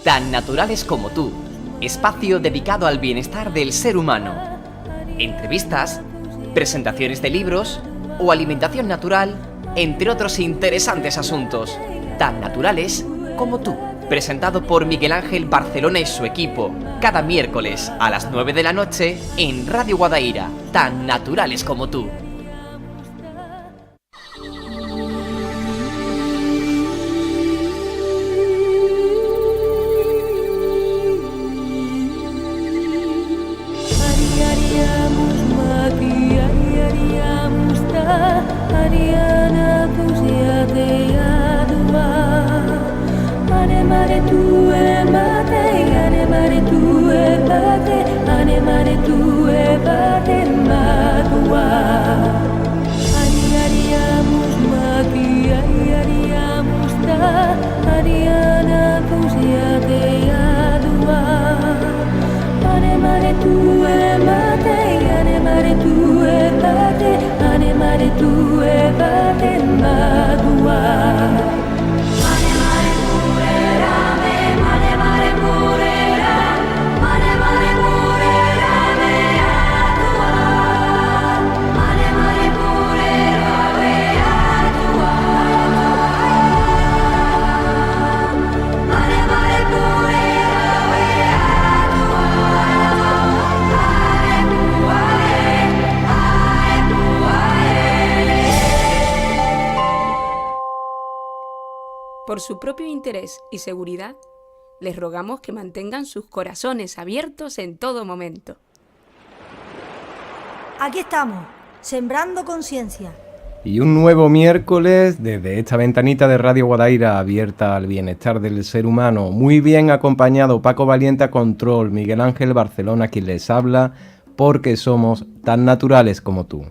Tan naturales como tú, espacio dedicado al bienestar del ser humano. Entrevistas, presentaciones de libros o alimentación natural, entre otros interesantes asuntos. Tan naturales como tú. Presentado por Miguel Ángel Barcelona y su equipo, cada miércoles a las 9 de la noche en Radio Guadaira. Tan naturales como tú. Por su propio interés y seguridad, les rogamos que mantengan sus corazones abiertos en todo momento. Aquí estamos, sembrando conciencia. Y un nuevo miércoles desde esta ventanita de Radio Guadaira abierta al bienestar del ser humano. Muy bien acompañado, Paco Valiente a control, Miguel Ángel Barcelona quien les habla, porque somos tan naturales como tú.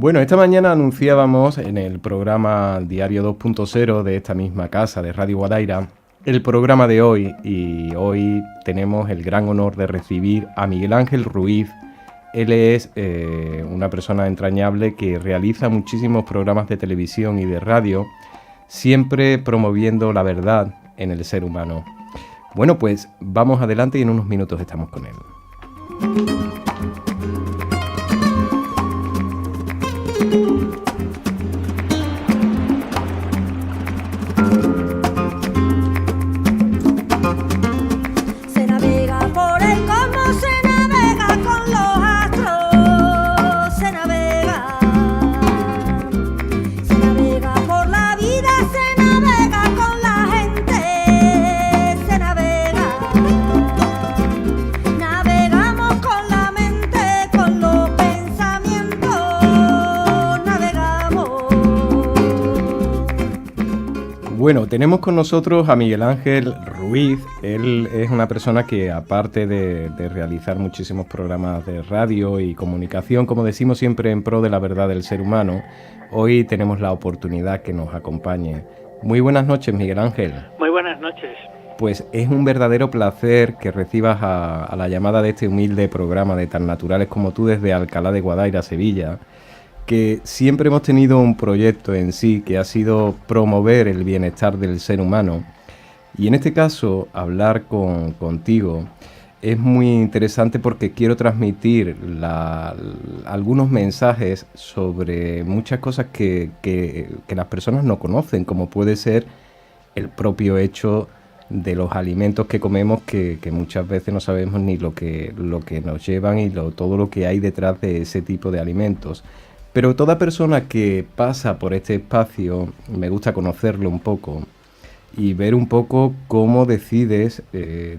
Bueno, esta mañana anunciábamos en el programa Diario 2.0 de esta misma casa de Radio Guadaira el programa de hoy, y hoy tenemos el gran honor de recibir a Miguel Ángel Ruiz. Él es una persona entrañable que realiza muchísimos programas de televisión y de radio, siempre promoviendo la verdad en el ser humano. Bueno, pues vamos adelante y en unos minutos estamos con él. Bueno, tenemos con nosotros a Miguel Ángel Ruiz. Él es una persona que, aparte de realizar muchísimos programas de radio y comunicación, como decimos siempre en pro de la verdad del ser humano, hoy tenemos la oportunidad que nos acompañe. Muy buenas noches, Miguel Ángel. Muy buenas noches. Pues es un verdadero placer que recibas a la llamada de este humilde programa de Tan Naturales como tú desde Alcalá de Guadaira, Sevilla, que siempre hemos tenido un proyecto en sí que ha sido promover el bienestar del ser humano, y en este caso hablar contigo es muy interesante porque quiero transmitir algunos mensajes sobre muchas cosas que las personas no conocen, como puede ser el propio hecho de los alimentos que comemos, que muchas veces no sabemos ni lo que nos llevan y todo lo que hay detrás de ese tipo de alimentos. Pero toda persona que pasa por este espacio, me gusta conocerlo un poco y ver un poco cómo decides,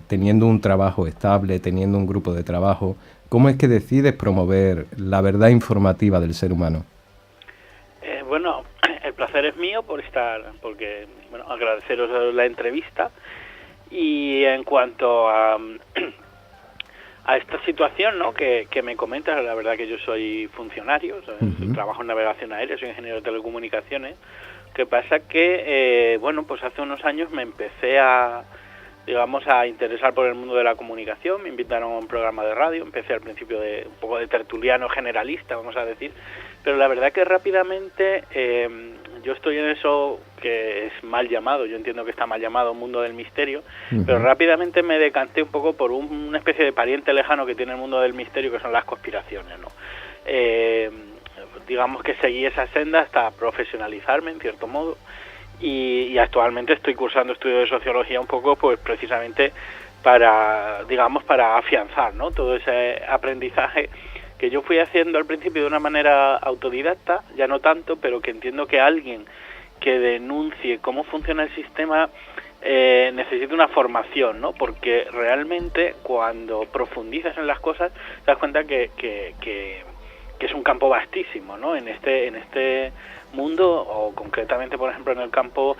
teniendo un trabajo estable, teniendo un grupo de trabajo, cómo es que decides promover la verdad informativa del ser humano. Bueno, el placer es mío porque agradeceros la entrevista. Y en cuanto a esta situación, ¿no?, que me comentas, la verdad que yo soy funcionario, trabajo en navegación aérea, soy ingeniero de telecomunicaciones. Que pasa que, pues hace unos años me empecé a interesar por el mundo de la comunicación. Me invitaron a un programa de radio, empecé al principio de un poco de tertuliano generalista, vamos a decir, pero la verdad que rápidamente yo estoy en eso que es mal llamado, yo entiendo que está mal llamado mundo del misterio, pero rápidamente me decanté un poco por una especie de pariente lejano que tiene el mundo del misterio, que son las conspiraciones, ¿no? Digamos que seguí esa senda hasta profesionalizarme, en cierto modo, y actualmente estoy cursando estudios de sociología un poco, pues precisamente para afianzar, ¿no?, todo ese aprendizaje que yo fui haciendo al principio de una manera autodidacta, ya no tanto, pero que entiendo que alguien que denuncie cómo funciona el sistema necesita una formación, ¿no? Porque realmente cuando profundizas en las cosas te das cuenta que es un campo vastísimo, ¿no? En este mundo, o concretamente, por ejemplo, en el campo,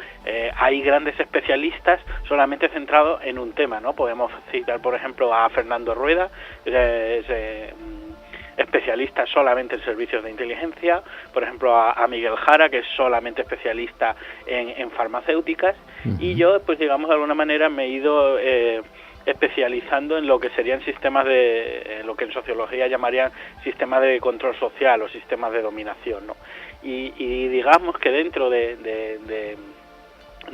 hay grandes especialistas solamente centrados en un tema, ¿no? Podemos citar, por ejemplo, a Fernando Rueda, especialista solamente en servicios de inteligencia, por ejemplo a Miguel Jara, que es solamente especialista en farmacéuticas, y yo, pues digamos, de alguna manera me he ido especializando en lo que serían sistemas lo que en sociología llamarían sistemas de control social o sistemas de dominación, ¿no? Y digamos que dentro de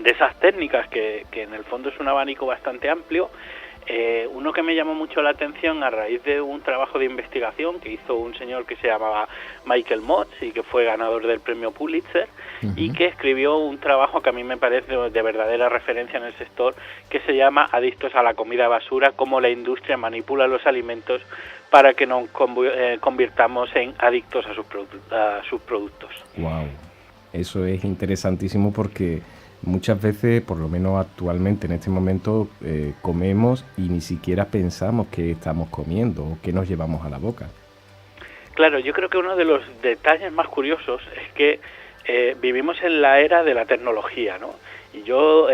esas técnicas, que en el fondo es un abanico bastante amplio, uno que me llamó mucho la atención a raíz de un trabajo de investigación que hizo un señor que se llamaba Michael Motz y que fue ganador del premio Pulitzer, y que escribió un trabajo que a mí me parece de verdadera referencia en el sector, que se llama Adictos a la comida basura, cómo la industria manipula los alimentos para que nos convirtamos en adictos a sus productos. Wow, eso es interesantísimo porque muchas veces, por lo menos actualmente en este momento, comemos y ni siquiera pensamos qué estamos comiendo o qué nos llevamos a la boca. Claro, yo creo que uno de los detalles más curiosos es que vivimos en la era de la tecnología, ¿no? Y yo,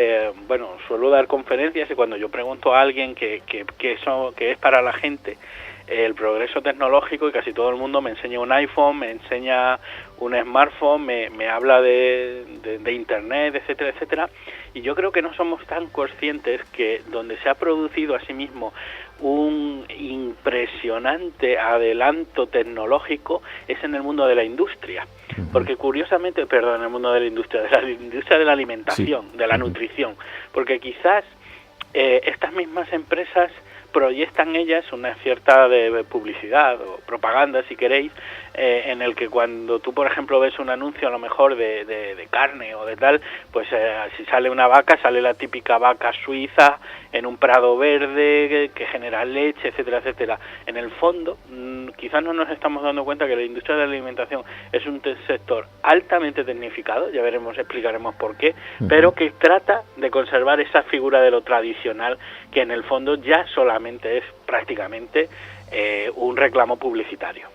suelo dar conferencias, y cuando yo pregunto a alguien qué es para la gente el progreso tecnológico, y casi todo el mundo me enseña un iPhone, me enseña un smartphone, me habla de internet, etcétera, etcétera, y yo creo que no somos tan conscientes que donde se ha producido asimismo un impresionante adelanto tecnológico es en el mundo de la industria, porque curiosamente, en el mundo de la industria de la alimentación, sí, de la nutrición, porque quizás estas mismas empresas proyectan ellas una cierta de publicidad o propaganda, si queréis, en el que cuando tú, por ejemplo, ves un anuncio a lo mejor de carne o de tal, pues si sale una vaca, sale la típica vaca suiza en un prado verde que genera leche, etcétera, etcétera. En el fondo, quizás no nos estamos dando cuenta que la industria de la alimentación es un sector altamente tecnificado, ya explicaremos por qué, pero que trata de conservar esa figura de lo tradicional, que en el fondo ya solamente es prácticamente un reclamo publicitario.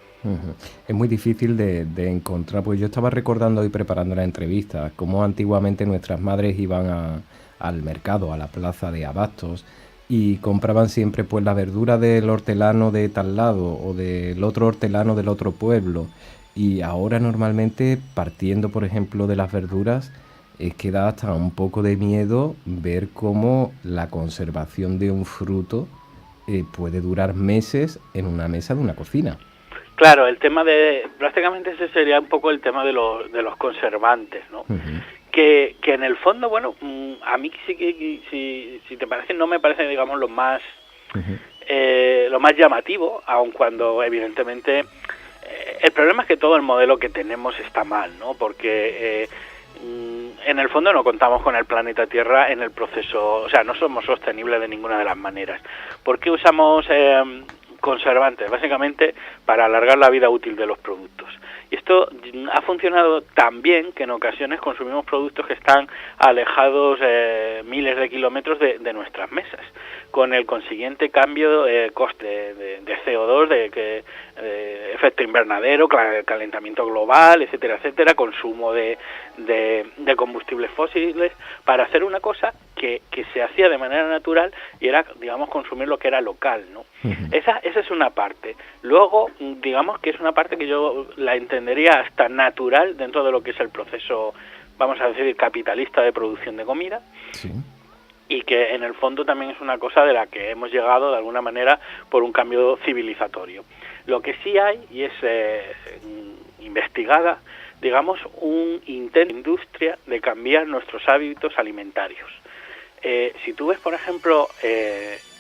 Es muy difícil de encontrar, pues yo estaba recordando hoy preparando la entrevista, cómo antiguamente nuestras madres iban al mercado, a la plaza de abastos, y compraban siempre pues la verdura del hortelano de tal lado o del otro hortelano del otro pueblo, y ahora normalmente, partiendo por ejemplo de las verduras, es que da hasta un poco de miedo ver cómo la conservación de un fruto puede durar meses en una mesa de una cocina. Claro, el tema prácticamente ese sería un poco el tema de los conservantes, ¿no? Que en el fondo, a mí sí que, si te parece, no me parece, digamos, lo más llamativo, aun cuando evidentemente el problema es que todo el modelo que tenemos está mal, ¿no? Porque en el fondo no contamos con el planeta Tierra en el proceso, o sea, no somos sostenibles de ninguna de las maneras. ¿Por qué usamos conservantes? Básicamente para alargar la vida útil de los productos. Y esto ha funcionado tan bien que en ocasiones consumimos productos que están alejados miles de kilómetros de nuestras mesas, con el consiguiente cambio coste de CO2, de efecto invernadero, calentamiento global, etcétera, etcétera, consumo de combustibles fósiles, para hacer una cosa que se hacía de manera natural, y era, digamos, consumir lo que era local, ¿no? Esa es una parte. Luego, digamos que es una parte que yo la entendería hasta natural dentro de lo que es el proceso, vamos a decir, capitalista de producción de comida. Sí. Y que en el fondo también es una cosa de la que hemos llegado de alguna manera por un cambio civilizatorio. Lo que sí hay, y es investigada, digamos, un intento de la industria de cambiar nuestros hábitos alimentarios. Si tú ves, por ejemplo,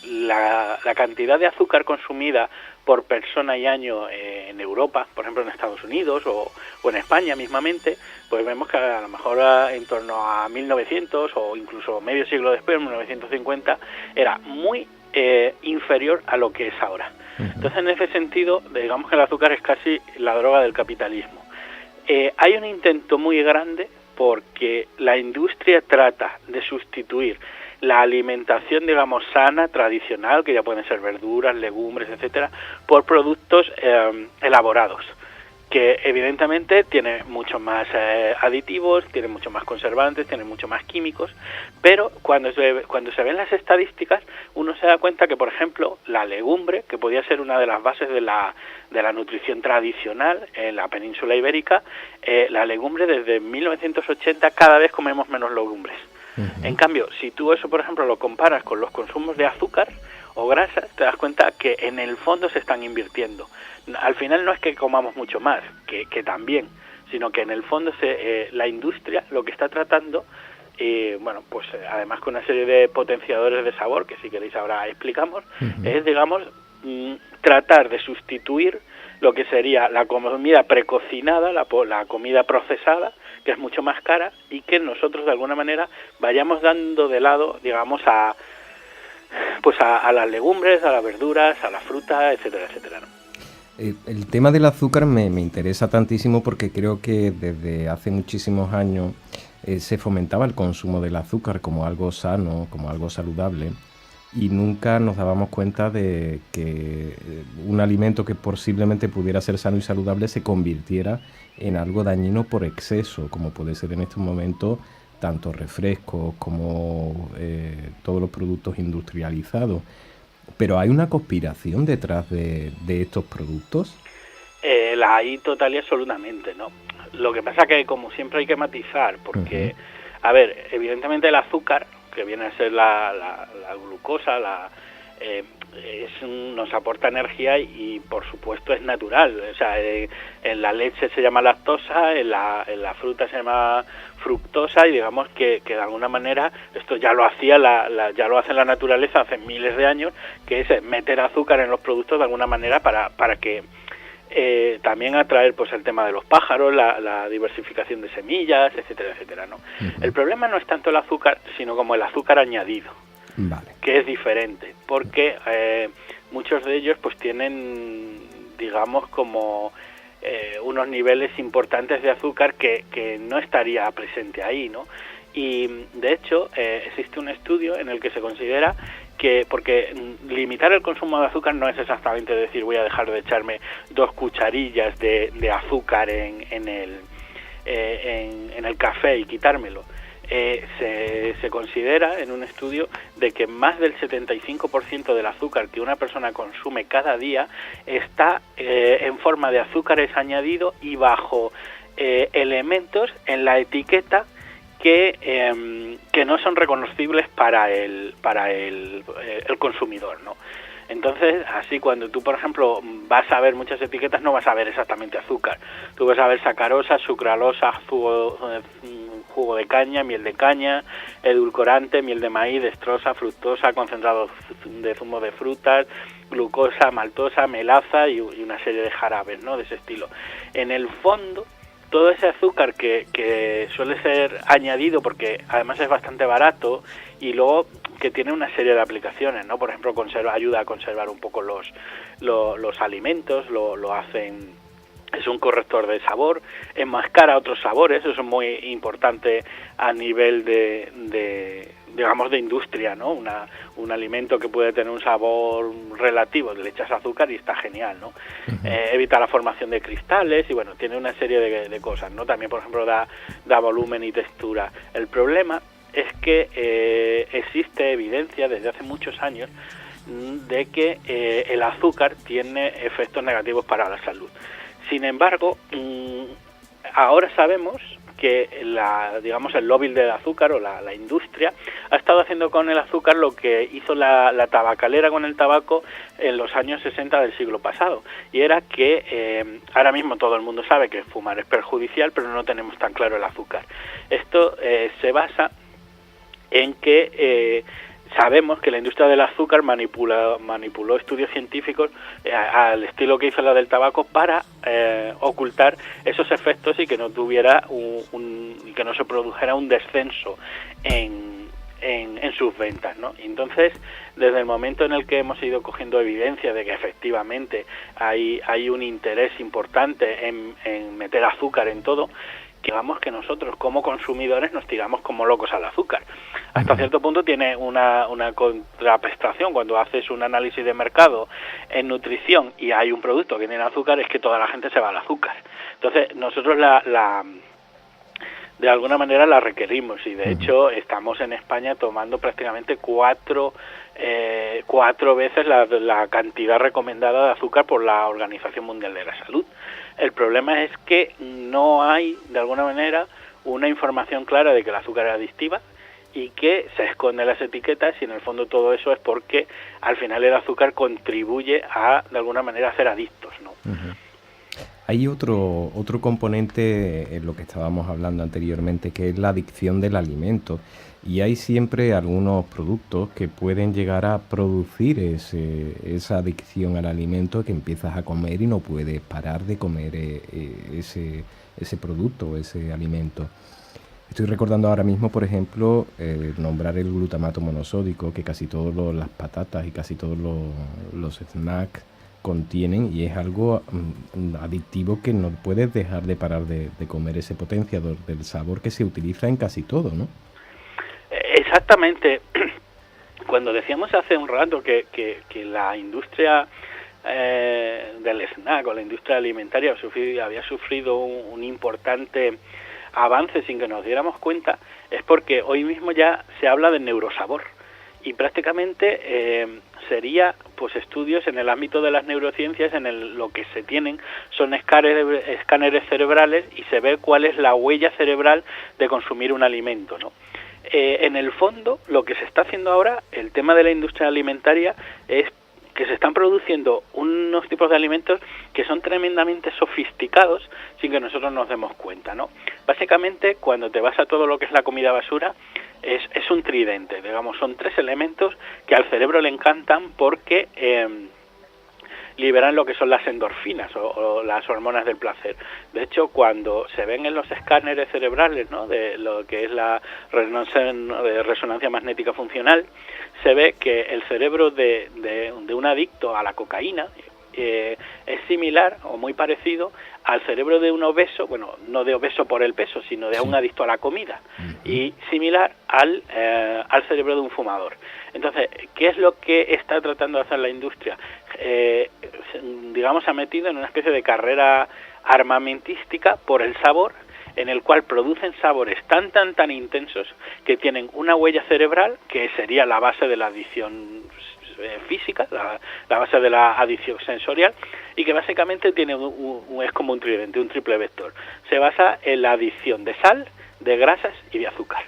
la cantidad de azúcar consumida por persona y año en Europa, por ejemplo en Estados Unidos o en España mismamente, pues vemos que a lo mejor en torno a 1900 o incluso medio siglo después, en 1950, era muy inferior a lo que es ahora. Entonces, en ese sentido, digamos que el azúcar es casi la droga del capitalismo. Hay un intento muy grande porque la industria trata de sustituir la alimentación, digamos, sana, tradicional, que ya pueden ser verduras, legumbres, etcétera, por productos elaborados, que evidentemente tienen mucho más aditivos, tienen mucho más conservantes, tienen mucho más químicos, pero cuando se ven las estadísticas, uno se da cuenta que, por ejemplo, la legumbre, que podía ser una de las bases de la nutrición tradicional en la península ibérica, la legumbre desde 1980 cada vez comemos menos legumbres. En cambio, si tú eso, por ejemplo, lo comparas con los consumos de azúcar o grasas, te das cuenta que en el fondo se están invirtiendo. Al final no es que comamos mucho más, que también, sino que en el fondo la industria lo que está tratando, bueno, pues además con una serie de potenciadores de sabor, que si queréis ahora explicamos, es, digamos, tratar de sustituir lo que sería la comida precocinada, la comida procesada, que es mucho más cara, y que nosotros de alguna manera vayamos dando de lado, digamos, a las legumbres, a las verduras, a la fruta, etcétera, etcétera, ¿no? El tema del azúcar me interesa tantísimo porque creo que desde hace muchísimos años se fomentaba el consumo del azúcar como algo sano, como algo saludable, y nunca nos dábamos cuenta de que un alimento que posiblemente pudiera ser sano y saludable se convirtiera en algo dañino por exceso, como puede ser en estos momentos tanto refrescos como todos los productos industrializados. ¿Pero hay una conspiración detrás de estos productos? La hay total y absolutamente, ¿no? Lo que pasa que, como siempre, hay que matizar, porque, a ver, evidentemente el azúcar, que viene a ser la glucosa, nos aporta energía y por supuesto es natural. O sea, en la leche se llama lactosa, en la fruta se llama fructosa, y digamos que de alguna manera esto ya lo hacía ya lo hace la naturaleza hace miles de años, que es meter azúcar en los productos de alguna manera para que también atraer pues el tema de los pájaros, la diversificación de semillas, etcétera, etcétera, ¿no? El problema no es tanto el azúcar, sino como el azúcar añadido. Vale. Que es diferente, porque muchos de ellos pues tienen, digamos, como unos niveles importantes de azúcar que no estaría presente ahí, ¿no? Y de hecho existe un estudio en el que se considera que, porque limitar el consumo de azúcar no es exactamente decir voy a dejar de echarme 2 cucharillas de azúcar en el café y quitármelo. Se considera en un estudio de que más del 75% del azúcar que una persona consume cada día está en forma de azúcares añadidos y bajo elementos en la etiqueta que no son reconocibles para el consumidor, ¿no? Entonces, así cuando tú, por ejemplo, vas a ver muchas etiquetas, no vas a ver exactamente azúcar. Tú vas a ver sacarosa, sucralosa, jugo de caña, miel de caña, edulcorante, miel de maíz, dextrosa, fructosa, concentrado de zumo de frutas, glucosa, maltosa, melaza y una serie de jarabes, ¿no? De ese estilo. En el fondo, todo ese azúcar que suele ser añadido, porque además es bastante barato, y luego que tiene una serie de aplicaciones, ¿no? Por ejemplo, ayuda a conservar un poco los alimentos, lo hacen, es un corrector de sabor, enmascara otros sabores, eso es muy importante a nivel digamos de industria, ¿no? Un alimento que puede tener un sabor relativo, le echas azúcar y está genial, ¿no? Evita la formación de cristales y bueno, tiene una serie de cosas, ¿no? También, por ejemplo, da volumen y textura. El problema es que existe evidencia desde hace muchos años de que el azúcar tiene efectos negativos para la salud. Sin embargo, ahora sabemos que digamos el lobby del azúcar o la industria ha estado haciendo con el azúcar lo que hizo la tabacalera con el tabaco en los años 60 del siglo pasado, y era que ahora mismo todo el mundo sabe que fumar es perjudicial, pero no tenemos tan claro el azúcar. Esto se basa en que sabemos que la industria del azúcar manipuló estudios científicos al estilo que hizo la del tabaco para ocultar esos efectos y que no tuviera y que no se produjera un descenso en sus ventas, ¿no? Entonces, desde el momento en el que hemos ido cogiendo evidencia de que efectivamente hay un interés importante en meter azúcar en todo, digamos que nosotros como consumidores nos tiramos como locos al azúcar. Hasta cierto punto tiene una contraprestación. Cuando haces un análisis de mercado en nutrición y hay un producto que tiene azúcar, es que toda la gente se va al azúcar. Entonces nosotros de alguna manera la requerimos, y de hecho estamos en España tomando prácticamente cuatro veces la cantidad recomendada de azúcar por la Organización Mundial de la Salud. El problema es que no hay, de alguna manera, una información clara de que el azúcar es adictiva y que se esconde en las etiquetas, y en el fondo todo eso es porque al final el azúcar contribuye de alguna manera, a ser adictos, ¿no? Hay otro componente en lo que estábamos hablando anteriormente, que es la adicción del alimento. Y hay siempre algunos productos que pueden llegar a producir esa adicción al alimento, que empiezas a comer y no puedes parar de comer ese producto, ese alimento. Estoy recordando ahora mismo, por ejemplo, nombrar el glutamato monosódico, que casi todas las patatas y casi todos los snacks contienen, y es algo adictivo que no puedes dejar de parar de comer, ese potenciador del sabor que se utiliza en casi todo, ¿no? Exactamente. Cuando decíamos hace un rato que la industria del snack o la industria alimentaria había sufrido un importante avance sin que nos diéramos cuenta, es porque hoy mismo ya se habla de neurosabor, y prácticamente sería pues estudios en el ámbito de las neurociencias lo que se tienen son escáneres cerebrales, y se ve cuál es la huella cerebral de consumir un alimento, ¿no? En el fondo, lo que se está haciendo ahora, el tema de la industria alimentaria, es que se están produciendo unos tipos de alimentos que son tremendamente sofisticados sin que nosotros nos demos cuenta, ¿no? Básicamente, cuando te vas a todo lo que es la comida basura, es un tridente, digamos, son 3 elementos que al cerebro le encantan porque liberan lo que son las endorfinas o las hormonas del placer. De hecho, cuando se ven en los escáneres cerebrales, ¿no?, de lo que es la resonancia magnética funcional, se ve que el cerebro de un adicto a la cocaína es similar o muy parecido al cerebro de un obeso, bueno, no de obeso por el peso, sino de un adicto a la comida, y similar al cerebro de un fumador. Entonces, ¿qué es lo que está tratando de hacer la industria? Digamos, se ha metido en una especie de carrera armamentística por el sabor, en el cual producen sabores tan intensos que tienen una huella cerebral que sería la base de la adicción física, la base de la adicción sensorial, y que básicamente tiene es como un tridente, un triple vector. Se basa en la adicción de sal, de grasas y de azúcar.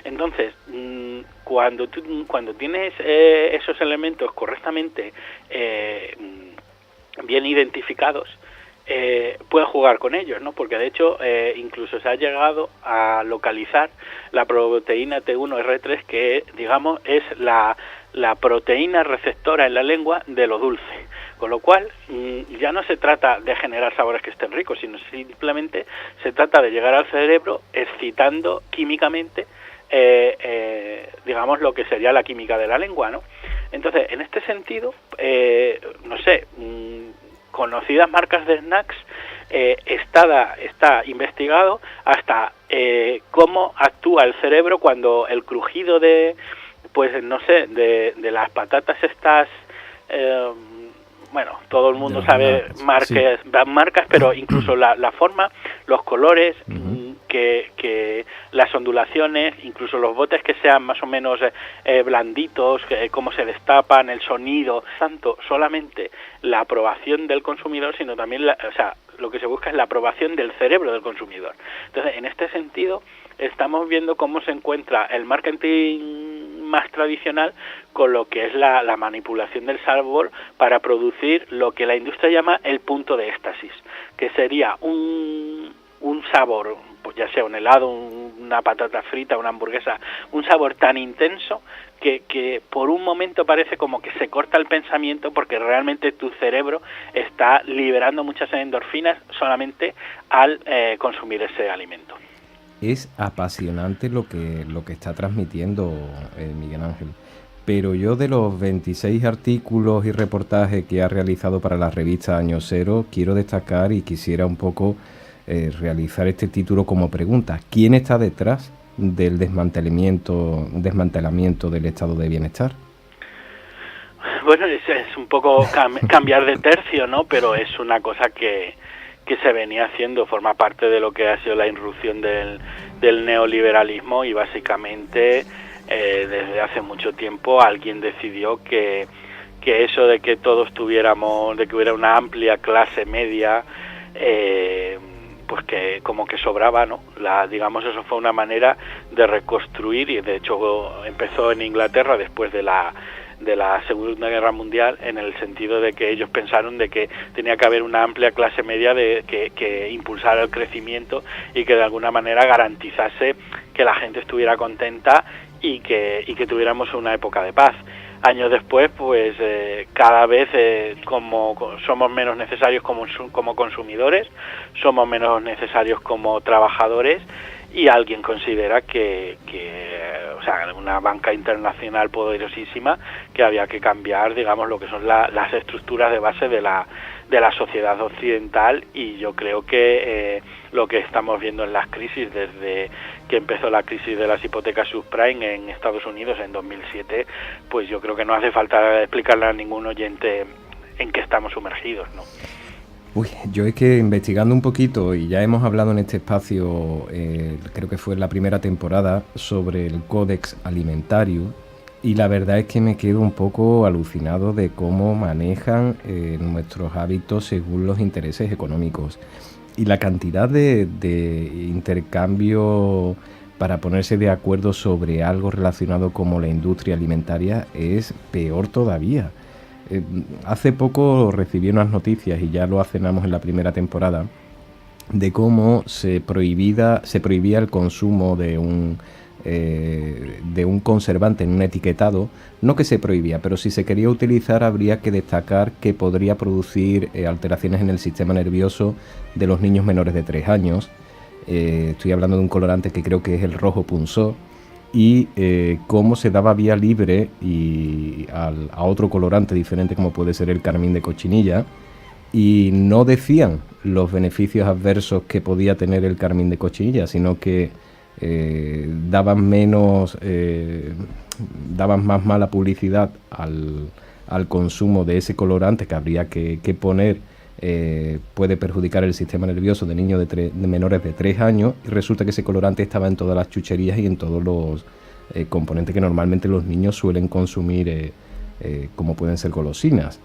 Entonces, cuando tienes esos elementos correctamente bien identificados, puedes jugar con ellos, ¿no? Porque de hecho incluso se ha llegado a localizar la proteína T1R3, que digamos es la proteína receptora en la lengua de lo dulce, con lo cual ya no se trata de generar sabores que estén ricos, sino simplemente se trata de llegar al cerebro excitando químicamente digamos lo que sería la química de la lengua, ¿no? Entonces, en este sentido, no sé, conocidas marcas de snacks, está investigado hasta cómo actúa el cerebro cuando el crujido de, pues no sé, de las patatas estas, bueno, todo el mundo sabe marcas, pero incluso la forma, los colores, que las ondulaciones, incluso los botes que sean más o menos blanditos, cómo se destapan, el sonido, tanto solamente la aprobación del consumidor, sino también lo que se busca es la aprobación del cerebro del consumidor. Entonces, en este sentido, estamos viendo cómo se encuentra el marketing más tradicional con lo que es la manipulación del sabor para producir lo que la industria llama el punto de éxtasis, que sería un sabor, pues ya sea un helado, una patata frita, una hamburguesa, un sabor tan intenso que por un momento parece como que se corta el pensamiento, porque realmente tu cerebro está liberando muchas endorfinas solamente al consumir ese alimento. Es apasionante lo que está transmitiendo Miguel Ángel. Pero yo, de los 26 artículos y reportajes que ha realizado para la revista Año Cero, quiero destacar y quisiera un poco realizar este título como pregunta: ¿quién está detrás del desmantelamiento del estado de bienestar? Bueno, es un poco cambiar de tercio, ¿no? Pero es una cosa que se venía haciendo, forma parte de lo que ha sido la irrupción del neoliberalismo, y básicamente desde hace mucho tiempo alguien decidió que eso de que todos tuviéramos, de que hubiera una amplia clase media, pues que como que sobraba, ¿no? Digamos, eso fue una manera de reconstruir, y de hecho empezó en Inglaterra después de la Segunda Guerra Mundial, en el sentido de que ellos pensaron de que tenía que haber una amplia clase media que impulsara el crecimiento y que de alguna manera garantizase que la gente estuviera contenta y que tuviéramos una época de paz. Años después, pues cada vez como somos menos necesarios como consumidores, somos menos necesarios como trabajadores, y alguien considera que o sea, una banca internacional poderosísima, que había que cambiar, digamos, lo que son las estructuras de base de la sociedad occidental. Y yo creo que lo que estamos viendo en las crisis, desde que empezó la crisis de las hipotecas subprime en Estados Unidos en 2007, pues yo creo que no hace falta explicarle a ningún oyente en qué estamos sumergidos, ¿no? Uy, yo es que investigando un poquito, y ya hemos hablado en este espacio, creo que fue en la primera temporada, sobre el Códex Alimentario, y la verdad es que me quedo un poco alucinado de cómo manejan nuestros hábitos según los intereses económicos. Y la cantidad de intercambio para ponerse de acuerdo sobre algo relacionado como la industria alimentaria es peor todavía. Hace poco recibí unas noticias, y ya lo hacemos en la primera temporada, de cómo se prohibía el consumo de un conservante en un etiquetado. No que se prohibía, pero si se quería utilizar habría que destacar que podría producir alteraciones en el sistema nervioso de los niños menores de 3 años. Estoy hablando de un colorante que creo que es el rojo punzó, y cómo se daba vía libre a otro colorante diferente, como puede ser el carmín de cochinilla, y no decían los beneficios adversos que podía tener el carmín de cochinilla, sino que daban más mala publicidad al consumo de ese colorante, que habría que poner, puede perjudicar el sistema nervioso de niños de menores de 3 años, y resulta que ese colorante estaba en todas las chucherías y en todos los componentes que normalmente los niños suelen consumir, como pueden ser golosinas.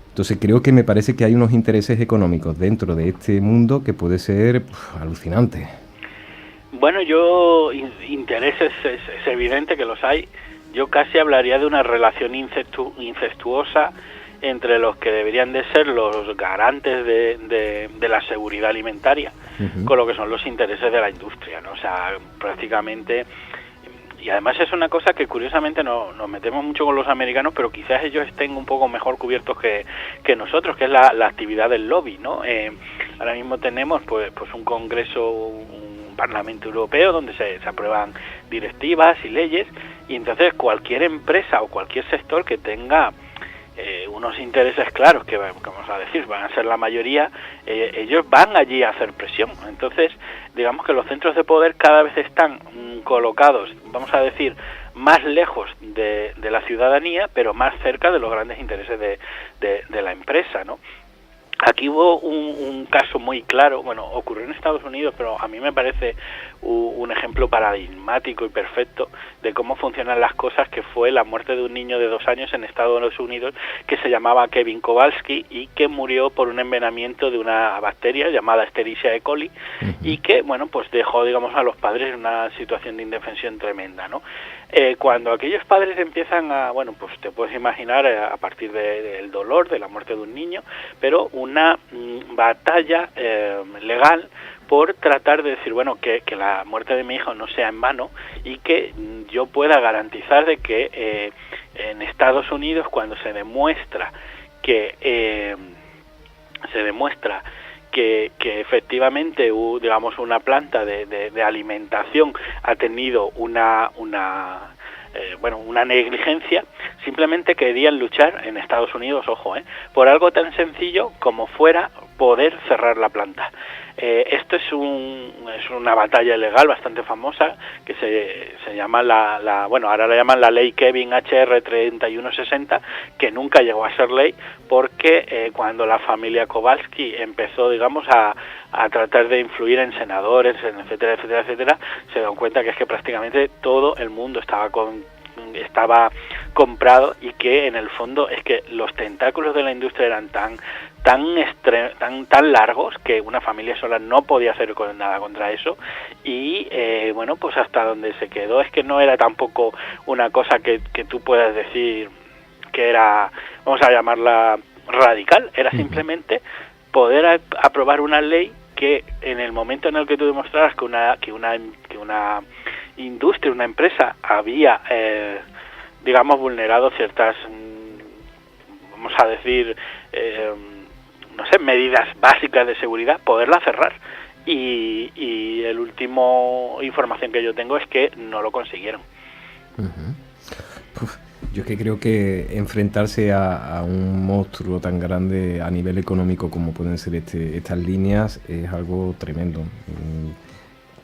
Entonces creo que me parece que hay unos intereses económicos dentro de este mundo que puede ser alucinante. Bueno, intereses es evidente que los hay. Yo casi hablaría de una relación incestuosa entre los que deberían de ser los garantes de la seguridad alimentaria, con lo que son los intereses de la industria, ¿no? O sea, prácticamente. Y además es una cosa que curiosamente nos metemos mucho con los americanos, pero quizás ellos estén un poco mejor cubiertos que nosotros, que es la actividad del lobby, ¿no? Ahora mismo tenemos pues un congreso, un Parlamento Europeo donde se aprueban directivas y leyes, y entonces cualquier empresa o cualquier sector que tenga unos intereses claros, que vamos a decir van a ser la mayoría, ellos van allí a hacer presión. Entonces, digamos que los centros de poder cada vez están colocados, vamos a decir, más lejos de la ciudadanía, pero más cerca de los grandes intereses de la empresa, ¿no? Aquí hubo un caso muy claro, bueno, ocurrió en Estados Unidos, pero a mí me parece un ejemplo paradigmático y perfecto de cómo funcionan las cosas, que fue la muerte de un niño de 2 años en Estados Unidos que se llamaba Kevin Kowalski y que murió por un envenenamiento de una bacteria llamada Escherichia E. coli y que, bueno, pues dejó, digamos, a los padres en una situación de indefensión tremenda, ¿no? Cuando aquellos padres empiezan a, bueno, pues te puedes imaginar a partir del dolor de la muerte de un niño, pero una batalla legal por tratar de decir, bueno, que la muerte de mi hijo no sea en vano y que yo pueda garantizar de que en Estados Unidos, cuando se demuestra que efectivamente, digamos, una planta de alimentación ha tenido una negligencia, simplemente querían luchar en Estados Unidos, ojo, por algo tan sencillo como fuera poder cerrar la planta. Esto es una batalla legal bastante famosa que se llama ahora la llaman la ley Kevin HR 3160, que nunca llegó a ser ley porque cuando la familia Kowalski empezó, digamos, a tratar de influir en senadores, etcétera, se dan cuenta que es que prácticamente todo el mundo estaba comprado y que en el fondo es que los tentáculos de la industria eran tan largos que una familia sola no podía hacer nada contra eso y bueno, pues hasta donde se quedó es que no era tampoco una cosa que tú puedas decir que era, vamos a llamarla radical, era simplemente poder aprobar una ley que en el momento en el que tú demostraras que una industria, una empresa había digamos vulnerado ciertas, vamos a decir, medidas básicas de seguridad, poderla cerrar. Y el último información que yo tengo es que no lo consiguieron. Yo es que creo que enfrentarse a un monstruo tan grande a nivel económico como pueden ser estas líneas es algo tremendo,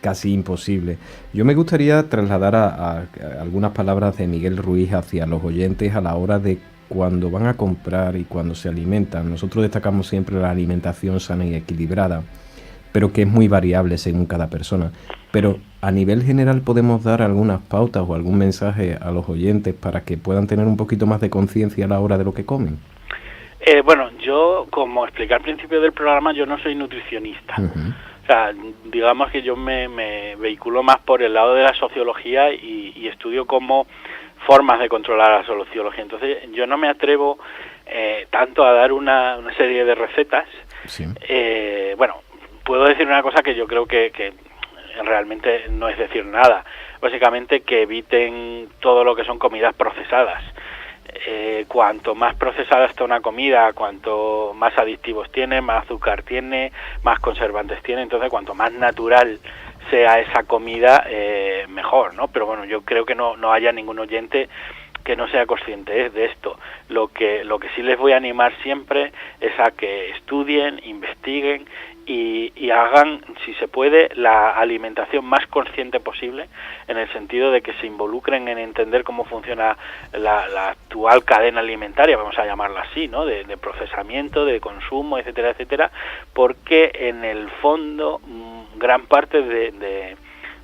casi imposible. Yo me gustaría trasladar a algunas palabras de Miguel Ruiz hacia los oyentes a la hora de cuando van a comprar y cuando se alimentan. Nosotros destacamos siempre la alimentación sana y equilibrada, pero que es muy variable según cada persona. Pero a nivel general podemos dar algunas pautas o algún mensaje a los oyentes para que puedan tener un poquito más de conciencia a la hora de lo que comen. Bueno, yo, como expliqué al principio del programa, yo no soy nutricionista. O sea, digamos que yo me vehiculo más por el lado de la sociología y estudio como formas de controlar la sociología. Entonces, yo no me atrevo tanto a dar una serie de recetas. Sí. Bueno, puedo decir una cosa que yo creo que realmente no es decir nada. Básicamente que eviten todo lo que son comidas procesadas. Cuanto más procesada está una comida, cuanto más adictivos tiene, más azúcar tiene, más conservantes tiene. Entonces, cuanto más natural sea esa comida, mejor, ¿no? Pero bueno, yo creo que no haya ningún oyente que no sea consciente de esto. Lo que sí les voy a animar siempre es a que estudien, investiguen y hagan, si se puede, la alimentación más consciente posible, en el sentido de que se involucren en entender cómo funciona la actual cadena alimentaria, vamos a llamarla así, ¿no? De procesamiento, de consumo, etcétera, porque en el fondo gran parte de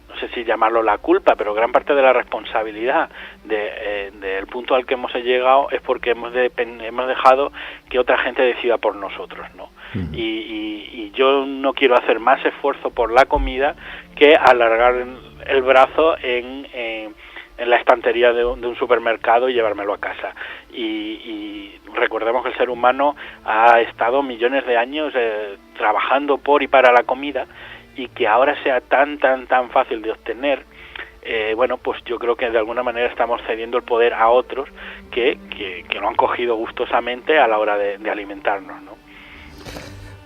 no sé si llamarlo la culpa, pero gran parte de la responsabilidad del punto al que hemos llegado es porque hemos dejado que otra gente decida por nosotros, ¿no? Y yo no quiero hacer más esfuerzo por la comida que alargar el brazo en la estantería de un supermercado y llevármelo a casa. Y recordemos que el ser humano ha estado millones de años trabajando por y para la comida, y que ahora sea tan fácil de obtener, bueno, pues yo creo que de alguna manera estamos cediendo el poder a otros que lo han cogido gustosamente a la hora de alimentarnos, ¿no?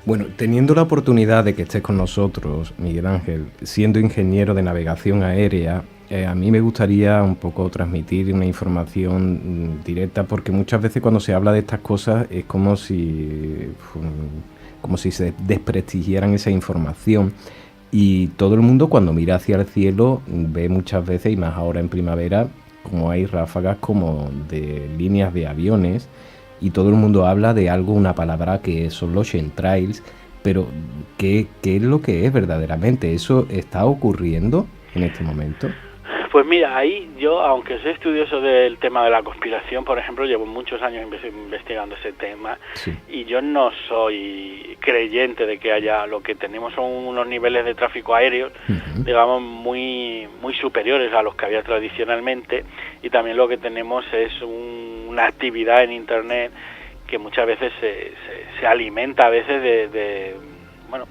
Bueno, teniendo la oportunidad de que estés con nosotros, Miguel Ángel, siendo ingeniero de navegación aérea, a mí me gustaría un poco transmitir una información directa, porque muchas veces cuando se habla de estas cosas es como si se desprestigiaran esa información, y todo el mundo cuando mira hacia el cielo ve muchas veces, y más ahora en primavera, como hay ráfagas como de líneas de aviones, y todo el mundo habla de algo, una palabra que son los chemtrails, pero ¿qué es lo que es verdaderamente? ¿Eso está ocurriendo en este momento? Pues mira, ahí yo, aunque soy estudioso del tema de la conspiración, por ejemplo, llevo muchos años investigando ese tema, sí. Y yo no soy creyente de que haya, lo que tenemos son unos niveles de tráfico aéreo, digamos, muy superiores a los que había tradicionalmente, y también lo que tenemos es una actividad en Internet que muchas veces se alimenta a veces de bueno,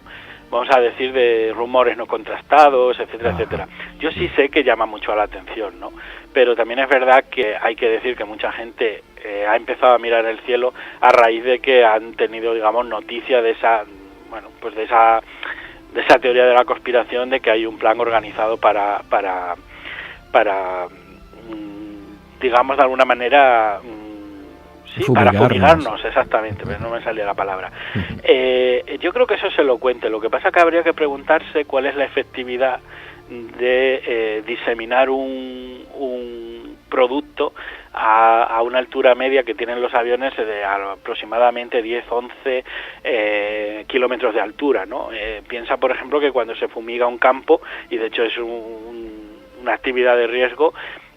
vamos a decir, de rumores no contrastados, etcétera, etcétera. Yo sí sé que llama mucho la atención, ¿no? Pero también es verdad que hay que decir que mucha gente ha empezado a mirar el cielo a raíz de que han tenido, digamos, noticia de esa, bueno, pues de esa teoría de la conspiración de que hay un plan organizado para digamos, de alguna manera, sí, para fumigarnos, exactamente, pero no me salía la palabra. Yo creo que eso es elocuente. Lo que pasa es que habría que preguntarse cuál es la efectividad de diseminar un producto a una altura media que tienen los aviones de aproximadamente 10-11 kilómetros de altura, ¿no? Piensa, por ejemplo, que cuando se fumiga un campo, y de hecho es una actividad de riesgo,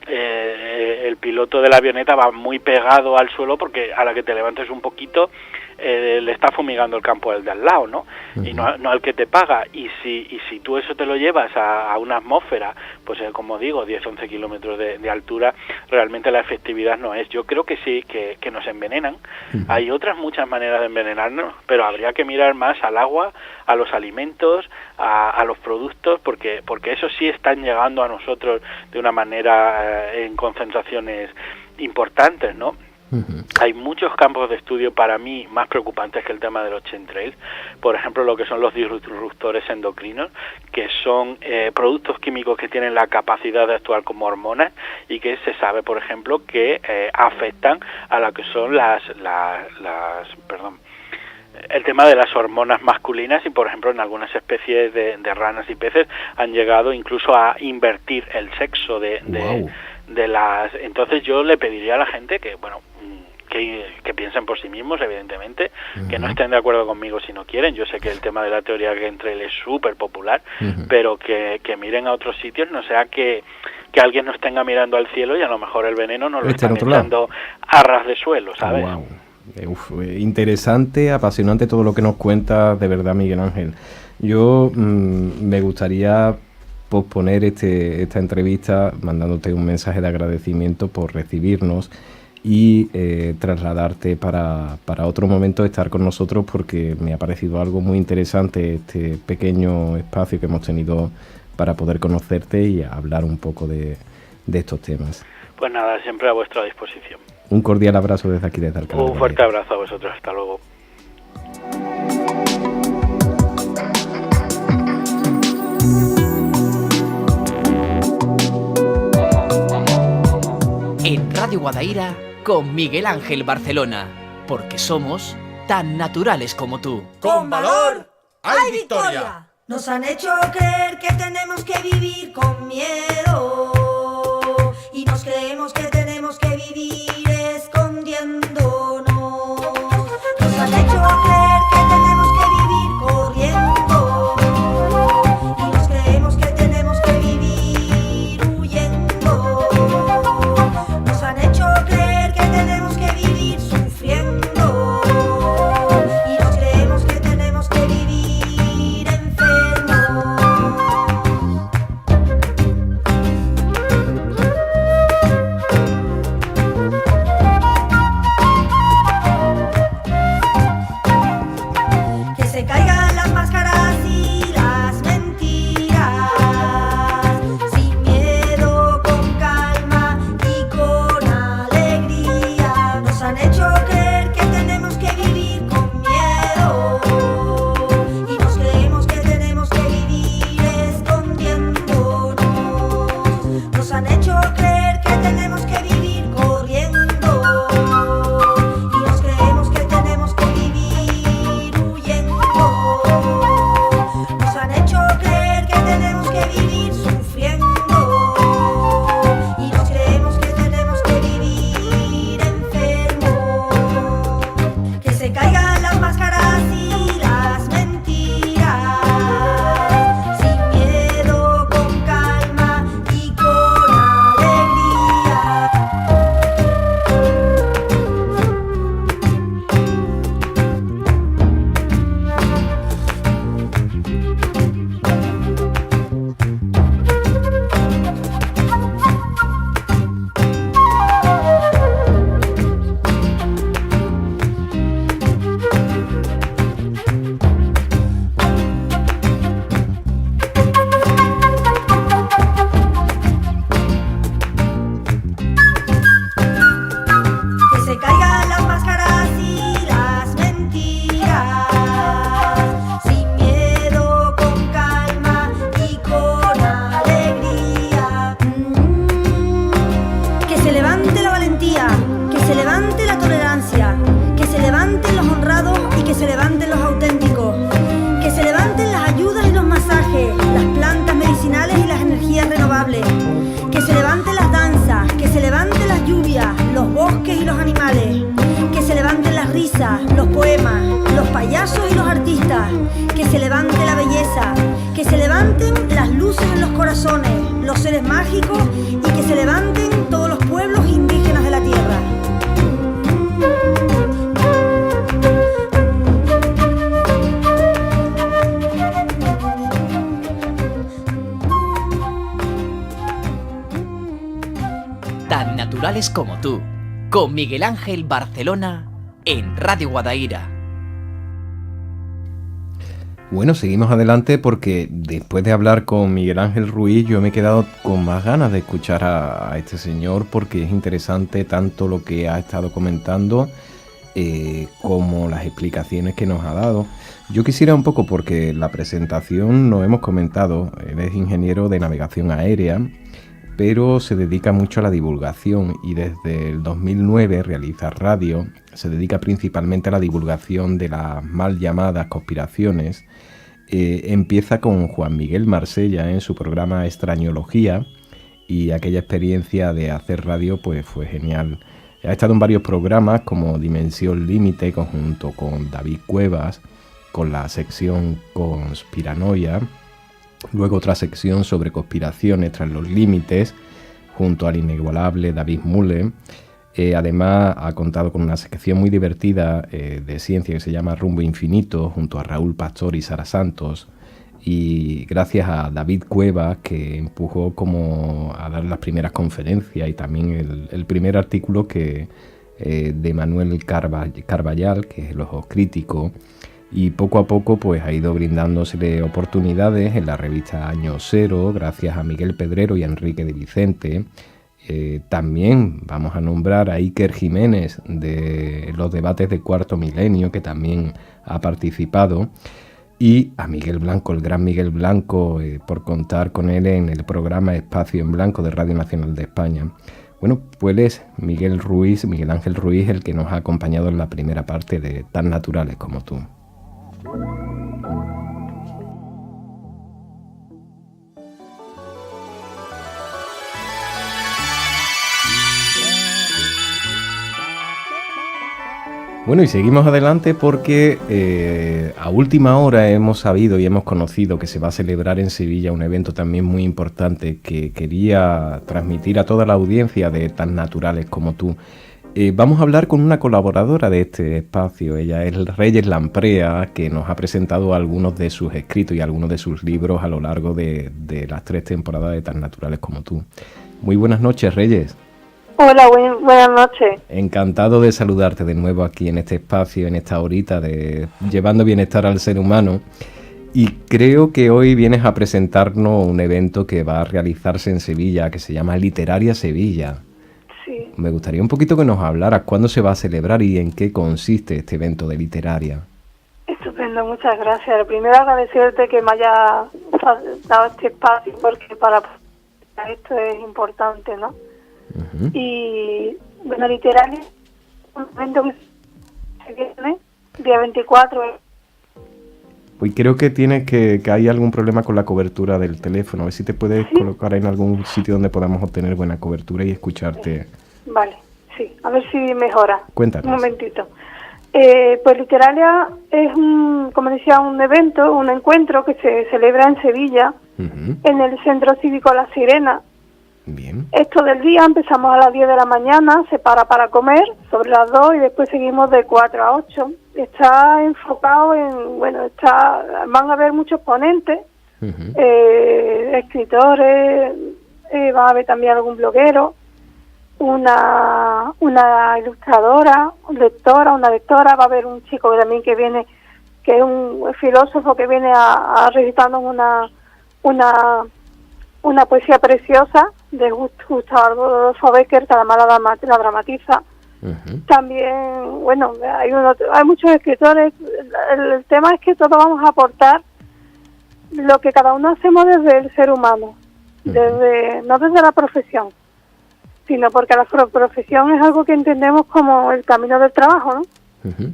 el piloto de la avioneta va muy pegado al suelo porque a la que te levantes un poquito le está fumigando el campo del de al lado, ¿no? Y no al que te paga. Y si tú eso te lo llevas a una atmósfera, pues como digo, 10-11 kilómetros de altura, realmente la efectividad no es. Yo creo que sí, que nos envenenan. Hay otras muchas maneras de envenenarnos, pero habría que mirar más al agua, a los alimentos, a los productos, porque esos sí están llegando a nosotros de una manera en concentraciones importantes, ¿no? Hay muchos campos de estudio para mí más preocupantes que el tema de los chemtrails. Por ejemplo, lo que son los disruptores endocrinos, que son productos químicos que tienen la capacidad de actuar como hormonas y que se sabe, por ejemplo, que afectan a lo que son el tema de las hormonas masculinas, y por ejemplo en algunas especies de ranas y peces han llegado incluso a invertir el sexo de las. Entonces yo le pediría a la gente que, bueno, que piensen por sí mismos, evidentemente, que no estén de acuerdo conmigo si no quieren. Yo sé que el tema de la teoría de chemtrail es súper popular, pero que miren a otros sitios, no sea que alguien nos tenga mirando al cielo y a lo mejor el veneno nos lo están echando a ras de suelo, ¿sabes? Interesante, apasionante todo lo que nos cuenta, de verdad, Miguel Ángel. Yo me gustaría posponer esta entrevista mandándote un mensaje de agradecimiento por recibirnos y trasladarte para otro momento, estar con nosotros, porque me ha parecido algo muy interesante este pequeño espacio que hemos tenido para poder conocerte y hablar un poco de estos temas. Pues nada, siempre a vuestra disposición. Un cordial abrazo desde aquí, desde Alcalá. Un fuerte abrazo a vosotros, hasta luego. En Radio Guadaira, con Miguel Ángel Barcelona, porque somos tan naturales como tú. ¡Con valor hay victoria! Nos han hecho creer que tenemos que vivir con miedo y nos creemos que tenemos que vivir escondiéndonos. Nos han hecho creer que tenemos que vivir corriendo y nos creemos que tenemos que vivir huyendo. Nos han hecho creer que tenemos que vivir sufriendo y nos creemos que tenemos que vivir enfermos. poderes mágicos y que se levanten todos los pueblos indígenas de la tierra. Tan naturales como tú, con Miguel Ángel Barcelona en Radio Guadaira. Bueno, seguimos adelante porque después de hablar con Miguel Ángel Ruiz yo me he quedado con más ganas de escuchar a este señor, porque es interesante tanto lo que ha estado comentando como las explicaciones que nos ha dado. Yo quisiera un poco, porque la presentación no hemos comentado, él es ingeniero de navegación aérea, pero se dedica mucho a la divulgación y desde el 2009 realiza radio. Se dedica principalmente a la divulgación de las mal llamadas conspiraciones. Empieza con Juan Miguel Marsella en su programa Extrañología, y aquella experiencia de hacer radio pues fue genial. Ha estado en varios programas como Dimensión Límite junto con David Cuevas, con la sección Conspiranoia. Luego otra sección sobre conspiraciones tras los límites, junto al inigualable David Mulle. Además ha contado con una sección muy divertida de ciencia que se llama Rumbo Infinito, junto a Raúl Pastor y Sara Santos. Y gracias a David Cuevas, que empujó como a dar las primeras conferencias, y también el primer artículo de Manuel Carballal, que es el Ojo Crítico. Y poco a poco pues ha ido brindándosele oportunidades en la revista Año Cero, gracias a Miguel Pedrero y a Enrique de Vicente. También vamos a nombrar a Iker Jiménez de los debates de Cuarto Milenio, que también ha participado. Y a Miguel Blanco, el gran Miguel Blanco, por contar con él en el programa Espacio en Blanco de Radio Nacional de España. Bueno, pues es Miguel Ángel Ruiz, el que nos ha acompañado en la primera parte de Tan naturales como tú. Bueno, y seguimos adelante porque a última hora hemos sabido y hemos conocido que se va a celebrar en Sevilla un evento también muy importante que quería transmitir a toda la audiencia de Tan naturales como tú. Vamos a hablar con una colaboradora de este espacio. Ella es Reyes Lamprea, que nos ha presentado algunos de sus escritos y algunos de sus libros a lo largo de las 3 temporadas de Tan naturales como tú. Muy buenas noches, Reyes. Hola, buenas noches. Encantado de saludarte de nuevo aquí en este espacio, en esta horita de Llevando Bienestar al Ser Humano. Y creo que hoy vienes a presentarnos un evento que va a realizarse en Sevilla, que se llama Literaria Sevilla. Sí. Me gustaría un poquito que nos hablaras cuándo se va a celebrar y en qué consiste este evento de literaria. Estupendo, muchas gracias. Lo primero, agradecerte que me haya dado este espacio, porque para esto es importante, ¿no? Uh-huh. Y bueno, Literaria es un evento que se viene día 24. Hoy creo que tienes que hay algún problema con la cobertura del teléfono. A ver si te puedes colocar en algún sitio donde podamos obtener buena cobertura y escucharte. Vale, sí, a ver si mejora. Cuéntanos. Un momentito. Pues Literalia es, como decía, un evento, un encuentro que se celebra en Sevilla, uh-huh, en el Centro Cívico La Sirena. Bien. Esto del día empezamos a las 10 de la mañana, se para comer sobre las 2 y después seguimos de 4 a 8. Está enfocado en, van a haber muchos ponentes, uh-huh, escritores, va a haber también algún bloguero, una ilustradora, una lectora, va a haber un chico que también que viene, que es un filósofo que viene a recitarnos una poesía preciosa de Gustavo Adolfo Bécquer, que además la dramatiza. Uh-huh. También, bueno, hay muchos escritores. El tema es que todos vamos a aportar lo que cada uno hacemos desde el ser humano, uh-huh, no desde la profesión, sino porque la profesión es algo que entendemos como el camino del trabajo, ¿no? Uh-huh.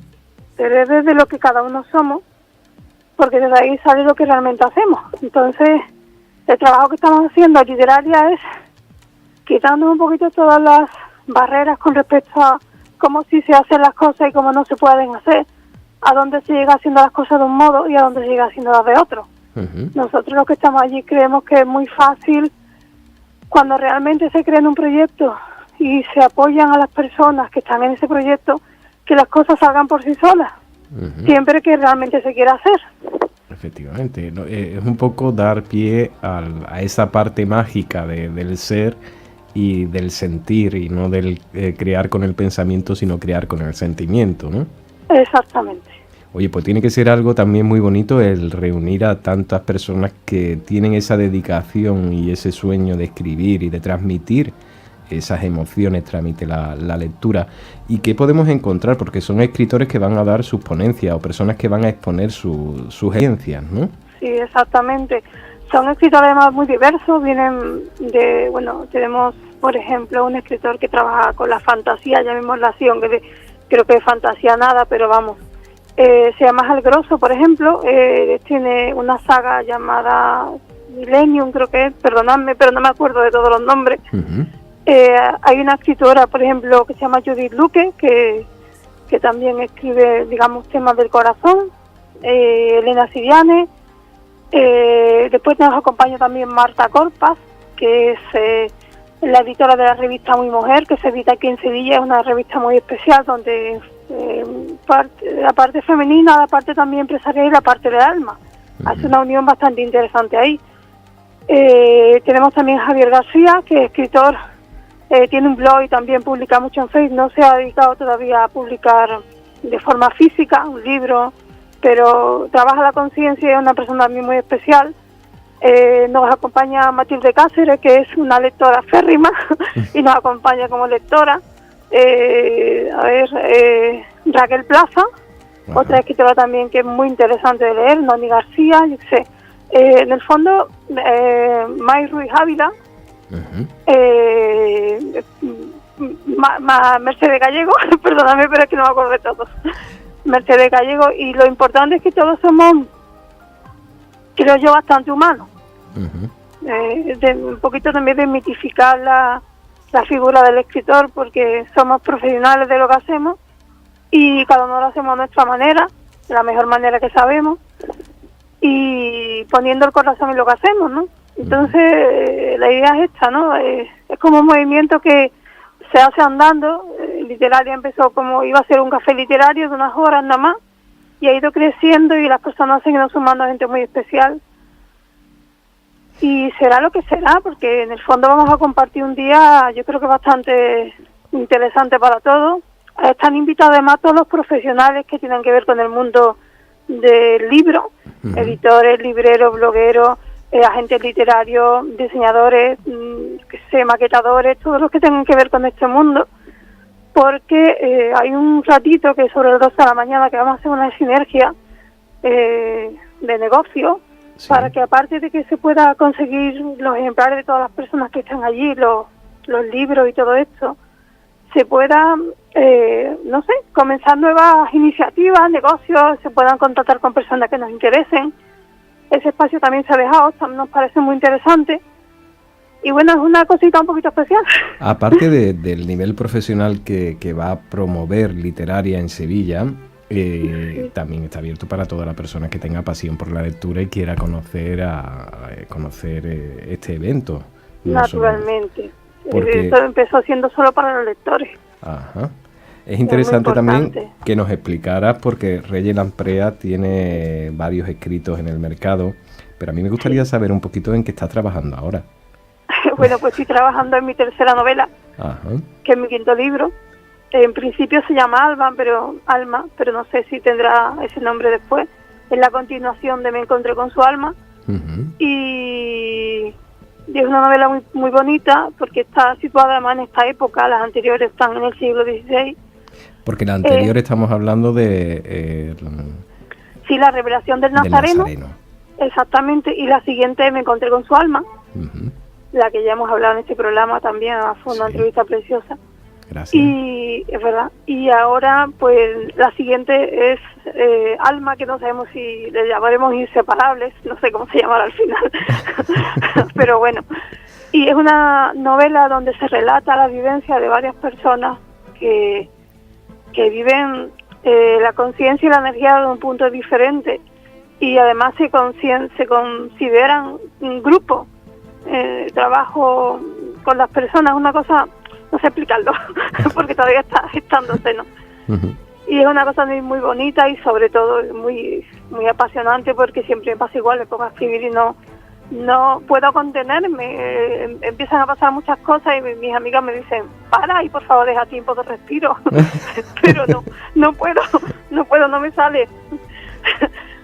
Pero es desde lo que cada uno somos, porque desde ahí sale lo que realmente hacemos. Entonces, el trabajo que estamos haciendo en Literaria es quitando un poquito todas las barreras con respecto a cómo sí se hacen las cosas y cómo no se pueden hacer, a dónde se llega haciendo las cosas de un modo y a dónde se llega haciendo las de otro. Uh-huh. Nosotros los que estamos allí creemos que es muy fácil cuando realmente se crea un proyecto y se apoyan a las personas que están en ese proyecto, que las cosas salgan por sí solas, siempre que realmente se quiera hacer. Efectivamente, es un poco dar pie a esa parte mágica del ser y del sentir, y no del crear con el pensamiento, sino crear con el sentimiento, ¿no? Exactamente. Oye, pues tiene que ser algo también muy bonito el reunir a tantas personas que tienen esa dedicación y ese sueño de escribir y de transmitir esas emociones, tramite la lectura. ¿Y qué podemos encontrar? Porque son escritores que van a dar sus ponencias o personas que van a exponer sus experiencias, ¿no? Sí, exactamente. Son escritores además muy diversos, vienen de, bueno, tenemos por ejemplo un escritor que trabaja con la fantasía, llamémosla así, aunque creo que es fantasía nada, pero vamos. Se llama Al Grosso, por ejemplo, tiene una saga llamada Millennium, creo que es, perdonadme, pero no me acuerdo de todos los nombres. Hay una escritora, por ejemplo, que se llama Judith Luque, que también escribe, digamos, temas del corazón. Elena Siriane. Después nos acompaña también Marta Corpas, que es la editora de la revista Muy Mujer, que se edita aquí en Sevilla. Es una revista muy especial donde la parte femenina, la parte también empresarial y la parte del alma. Hace una unión bastante interesante ahí. Tenemos también a Javier García, que es escritor, tiene un blog y también publica mucho en Facebook. No se ha dedicado todavía a publicar de forma física un libro, pero trabaja la conciencia y es una persona también muy especial. Nos acompaña Matilde Cáceres, que es una lectora férrima y nos acompaña como lectora. Raquel Plaza, otra escritora también que es muy interesante de leer, Noni García, yo sé. En el fondo, May Ruiz Ávila, Mercedes Gallego, perdóname, pero es que no me acuerdo de todos. Mercedes Gallego, y lo importante es que todos somos, creo yo, bastante humanos. Un poquito también de mitificar la figura del escritor, porque somos profesionales de lo que hacemos y cada uno lo hacemos a nuestra manera, de la mejor manera que sabemos, y poniendo el corazón en lo que hacemos, ¿no? Entonces, la idea es esta, ¿no? Es como un movimiento que se hace andando. Literaria empezó como iba a ser un café literario de unas horas nada más, y ha ido creciendo y las personas se han ido sumando a gente muy especial. Y será lo que será, porque en el fondo vamos a compartir un día, yo creo que bastante interesante para todos. Están invitados además todos los profesionales que tienen que ver con el mundo del libro, editores, libreros, blogueros, agentes literarios, diseñadores, maquetadores, todos los que tengan que ver con este mundo, porque hay un ratito que es sobre las 12 de la mañana que vamos a hacer una sinergia de negocio, sí, para que aparte de que se pueda conseguir los ejemplares de todas las personas que están allí, los libros y todo esto, se pueda, no sé, comenzar nuevas iniciativas, negocios, se puedan contactar con personas que nos interesen. Ese espacio también se ha dejado, nos parece muy interesante. Y bueno, es una cosita un poquito especial. Aparte del nivel profesional que va a promover Literaria en Sevilla, también está abierto para toda la persona que tenga pasión por la lectura y quiera conocer este evento. Naturalmente. Esto empezó siendo solo para los lectores. Ajá. Es interesante también que nos explicaras, porque Reyes Lamprea tiene varios escritos en el mercado, pero a mí me gustaría saber un poquito en qué estás trabajando ahora. Bueno, pues estoy trabajando en mi tercera novela, que es mi quinto libro. En principio se llama Alma, pero no sé si tendrá ese nombre después. Es la continuación de Me encontré con su alma. Y es una novela muy, muy bonita, porque está situada además en esta época. Las anteriores están en el siglo XVI. Porque la anterior estamos hablando de... sí, la revelación del Nazareno. Exactamente. Y la siguiente, Me encontré con su alma. La que ya hemos hablado en este programa también, fue una entrevista preciosa. Gracias. Y es verdad. Y ahora, pues, la siguiente es Alma, que no sabemos si le llamaremos Inseparables, no sé cómo se llamará al final. Pero bueno. Y es una novela donde se relata la vivencia de varias personas que viven la conciencia y la energía de un punto diferente. Y además se consideran un grupo. Trabajo con las personas, una cosa, no sé explicarlo, porque todavía está gestándose, ¿no? Ujú. Y es una cosa muy, muy bonita y sobre todo muy, muy apasionante, porque siempre me pasa igual, me pongo a escribir y no puedo contenerme, empiezan a pasar muchas cosas y mis amigas me dicen, para y por favor deja tiempo de respiro, pero no puedo, no me sale.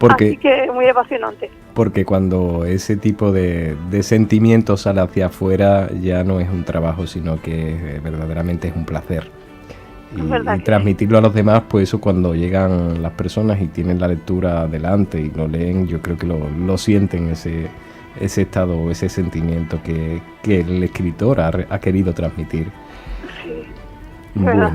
Así que muy apasionante. Porque cuando ese tipo de sentimientos sale hacia afuera ya no es un trabajo, sino que verdaderamente es un placer. Y transmitirlo a los demás, pues eso, cuando llegan las personas y tienen la lectura delante y lo leen, yo creo que lo sienten ese estado, ese sentimiento que el escritor ha querido transmitir. Sí. Bueno,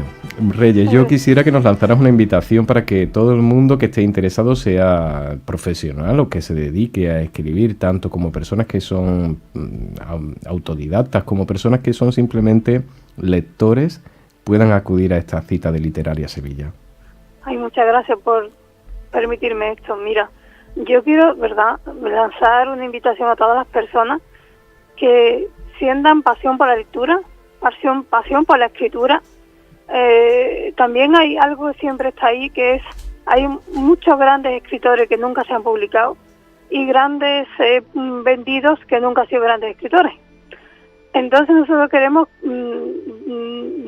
Reyes, yo quisiera que nos lanzaras una invitación para que todo el mundo que esté interesado, sea profesional o que se dedique a escribir, tanto como personas que son autodidactas, como personas que son simplemente lectores, puedan acudir a esta cita de Literaria Sevilla. Ay, muchas gracias por permitirme esto. Mira, yo quiero, ¿verdad?, lanzar una invitación a todas las personas que sientan pasión por la lectura, pasión por la escritura. También hay algo que siempre está ahí, que es, hay muchos grandes escritores que nunca se han publicado y grandes vendidos que nunca han sido grandes escritores. Entonces nosotros queremos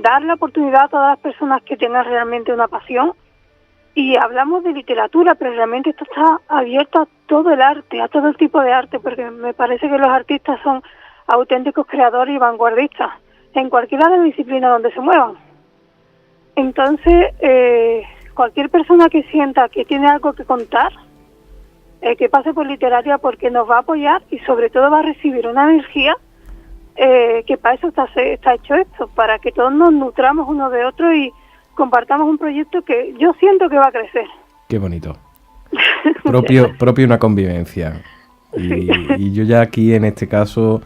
dar la oportunidad a todas las personas que tengan realmente una pasión, y hablamos de literatura, pero realmente esto está abierto a todo el arte, a todo el tipo de arte, porque me parece que los artistas son auténticos creadores y vanguardistas en cualquiera de las disciplinas donde se muevan. Entonces, cualquier persona que sienta que tiene algo que contar, que pase por Literaria, porque nos va a apoyar y sobre todo va a recibir una energía, que para eso está hecho esto, para que todos nos nutramos uno de otro y compartamos un proyecto que yo siento que va a crecer. Qué bonito. propio una convivencia. Y yo ya aquí en este caso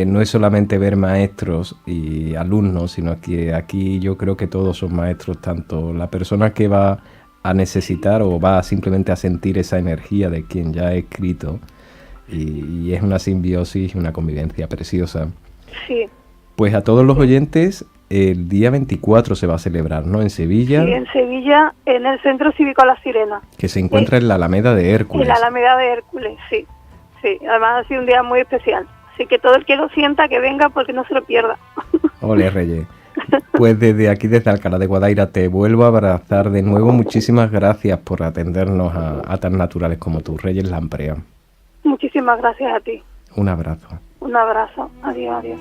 no es solamente ver maestros y alumnos, sino que aquí yo creo que todos son maestros, tanto la persona que va a necesitar o va simplemente a sentir esa energía de quien ya ha escrito, y es una simbiosis, una convivencia preciosa. Sí. Pues a todos los oyentes, el día 24 se va a celebrar, ¿no? En Sevilla. Sí, en Sevilla, en el Centro Cívico La Sirena. Que se encuentra en la Alameda de Hércules. En la Alameda de Hércules, sí. Sí, además ha sido un día muy especial. Así que todo el que lo sienta, que venga, porque no se lo pierda. Ole, Reyes. Pues desde aquí, desde Alcalá de Guadaira, te vuelvo a abrazar de nuevo. Muchísimas gracias por atendernos a tan naturales como tú, Reyes Lamprea. Muchísimas gracias a ti. Un abrazo. Un abrazo. Adiós, adiós.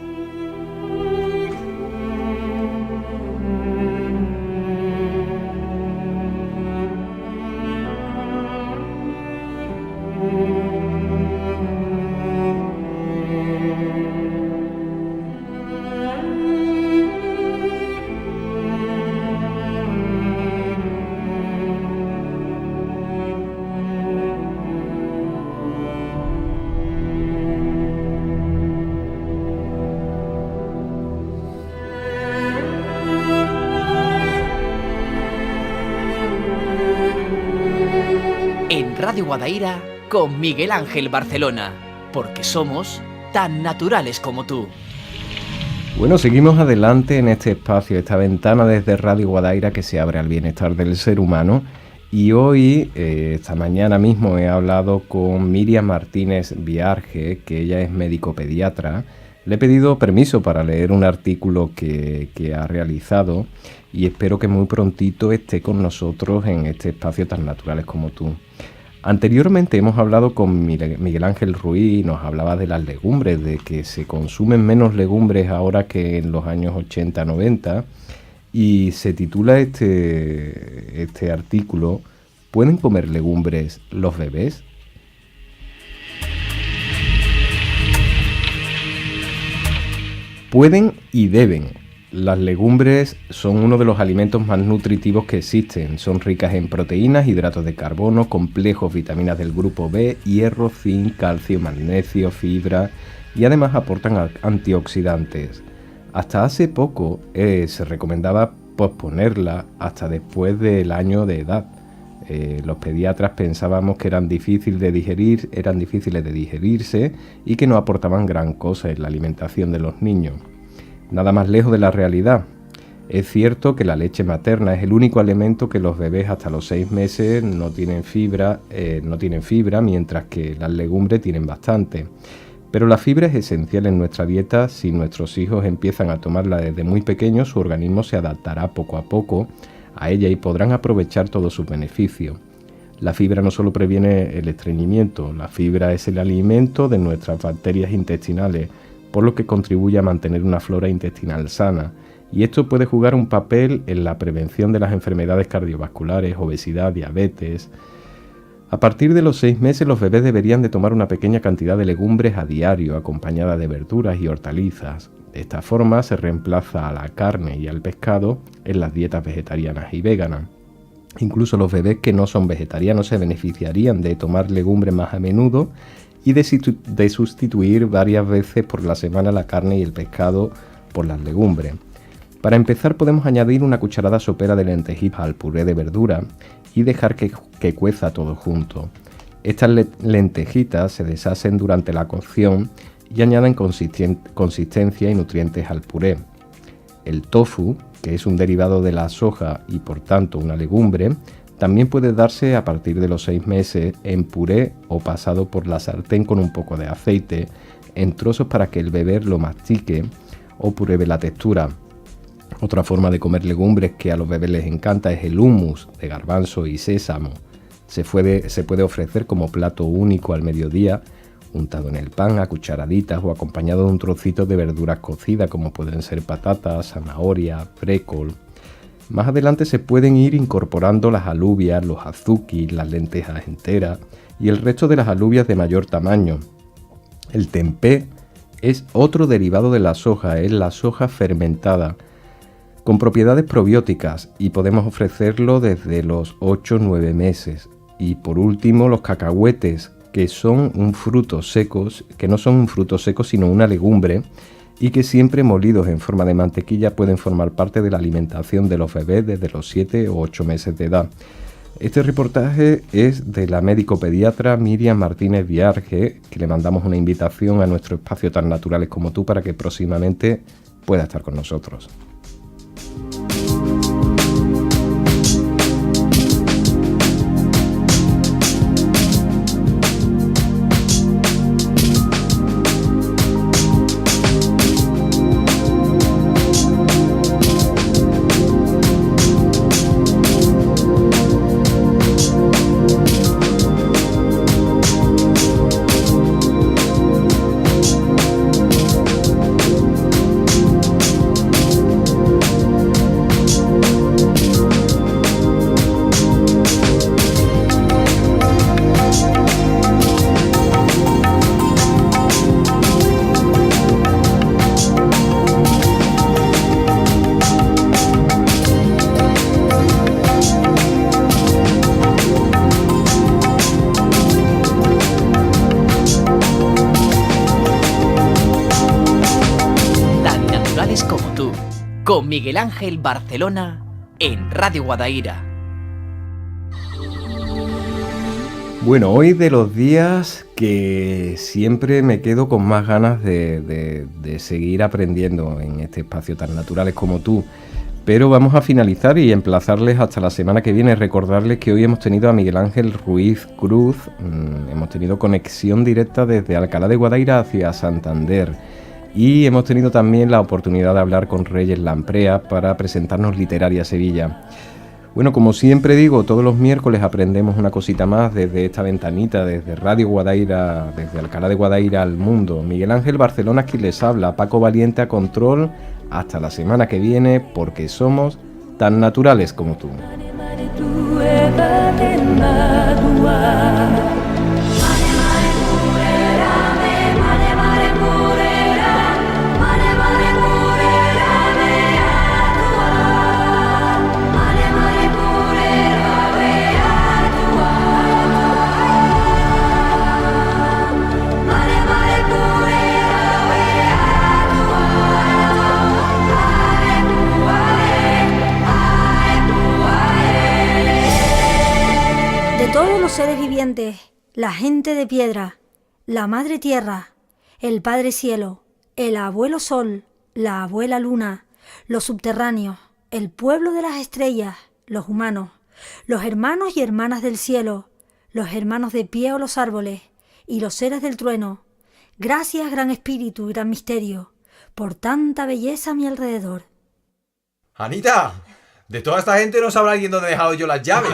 Radio Guadaira con Miguel Ángel Barcelona, porque somos tan naturales como tú. Bueno, seguimos adelante en este espacio, esta ventana desde Radio Guadaira que se abre al bienestar del ser humano, y hoy, esta mañana mismo, he hablado con Miriam Martínez Viarge, que ella es médico pediatra. Le he pedido permiso para leer un artículo que ha realizado, y espero que muy prontito esté con nosotros en este espacio tan naturales como tú. Anteriormente hemos hablado con Miguel Ángel Ruiz, nos hablaba de las legumbres, de que se consumen menos legumbres ahora que en los años 80-90, y se titula este artículo ¿Pueden comer legumbres los bebés? Pueden y deben. Las legumbres son uno de los alimentos más nutritivos que existen. Son ricas en proteínas, hidratos de carbono, complejos, vitaminas del grupo B, hierro, zinc, calcio, magnesio, fibra, y además aportan antioxidantes. Hasta hace poco se recomendaba posponerla hasta después del año de edad. Los pediatras pensábamos que eran difíciles de digerirse y que no aportaban gran cosa en la alimentación de los niños. Nada más lejos de la realidad. Es cierto que la leche materna es el único alimento que los bebés hasta los 6 meses no tienen fibra, mientras que las legumbres tienen bastante. Pero la fibra es esencial en nuestra dieta. Si nuestros hijos empiezan a tomarla desde muy pequeños, su organismo se adaptará poco a poco a ella y podrán aprovechar todos sus beneficios. La fibra no solo previene el estreñimiento, la fibra es el alimento de nuestras bacterias intestinales, por lo que contribuye a mantener una flora intestinal sana. Y esto puede jugar un papel en la prevención de las enfermedades cardiovasculares, obesidad, diabetes. A partir de los 6 meses los bebés deberían de tomar una pequeña cantidad de legumbres a diario, acompañada de verduras y hortalizas. De esta forma se reemplaza a la carne y al pescado en las dietas vegetarianas y veganas. Incluso los bebés que no son vegetarianos se beneficiarían de tomar legumbres más a menudo y de sustituir varias veces por la semana la carne y el pescado por las legumbres. Para empezar podemos añadir una cucharada sopera de lentejitas al puré de verdura y dejar que cueza todo junto. Estas lentejitas se deshacen durante la cocción y añaden consistencia y nutrientes al puré. El tofu, que es un derivado de la soja y por tanto una legumbre, también puede darse a partir de los 6 meses en puré o pasado por la sartén con un poco de aceite en trozos para que el bebé lo mastique o pruebe la textura. Otra forma de comer legumbres que a los bebés les encanta es el hummus de garbanzo y sésamo. Se puede ofrecer como plato único al mediodía, untado en el pan a cucharaditas o acompañado de un trocito de verduras cocidas como pueden ser patatas, zanahoria, brécol. Más adelante se pueden ir incorporando las alubias, los azukis, las lentejas enteras y el resto de las alubias de mayor tamaño. El tempeh es otro derivado de la soja, es la soja fermentada, con propiedades probióticas y podemos ofrecerlo desde los 8-9 meses. Y por último los cacahuetes, que no son un fruto seco sino una legumbre y que siempre molidos en forma de mantequilla pueden formar parte de la alimentación de los bebés desde los 7 o 8 meses de edad. Este reportaje es de la médico pediatra Miriam Martínez Viarge, que le mandamos una invitación a nuestro espacio Tan Naturales como Tú para que próximamente pueda estar con nosotros. Con Miguel Ángel Barcelona en Radio Guadaira. Bueno, hoy de los días que siempre me quedo con más ganas de seguir aprendiendo en este espacio Tan Naturales como Tú. Pero vamos a finalizar y emplazarles hasta la semana que viene. Recordarles que hoy hemos tenido a Miguel Ángel Ruiz Cruz. Hemos tenido conexión directa desde Alcalá de Guadaira hacia Santander. Y hemos tenido también la oportunidad de hablar con Reyes Lamprea para presentarnos Literaria Sevilla. Bueno, como siempre digo, todos los miércoles aprendemos una cosita más desde esta ventanita, desde Radio Guadaira, desde Alcalá de Guadaira al mundo. Miguel Ángel Barcelona es quien les habla, Paco Valiente a control. Hasta la semana que viene, porque somos tan naturales como tú. Todos los seres vivientes, la gente de piedra, la madre tierra, el padre cielo, el abuelo sol, la abuela luna, los subterráneos, el pueblo de las estrellas, los humanos, los hermanos y hermanas del cielo, los hermanos de pie o los árboles, y los seres del trueno. Gracias, gran espíritu y gran misterio, por tanta belleza a mi alrededor. Anita, de toda esta gente no sabrá alguien dónde he dejado yo las llaves.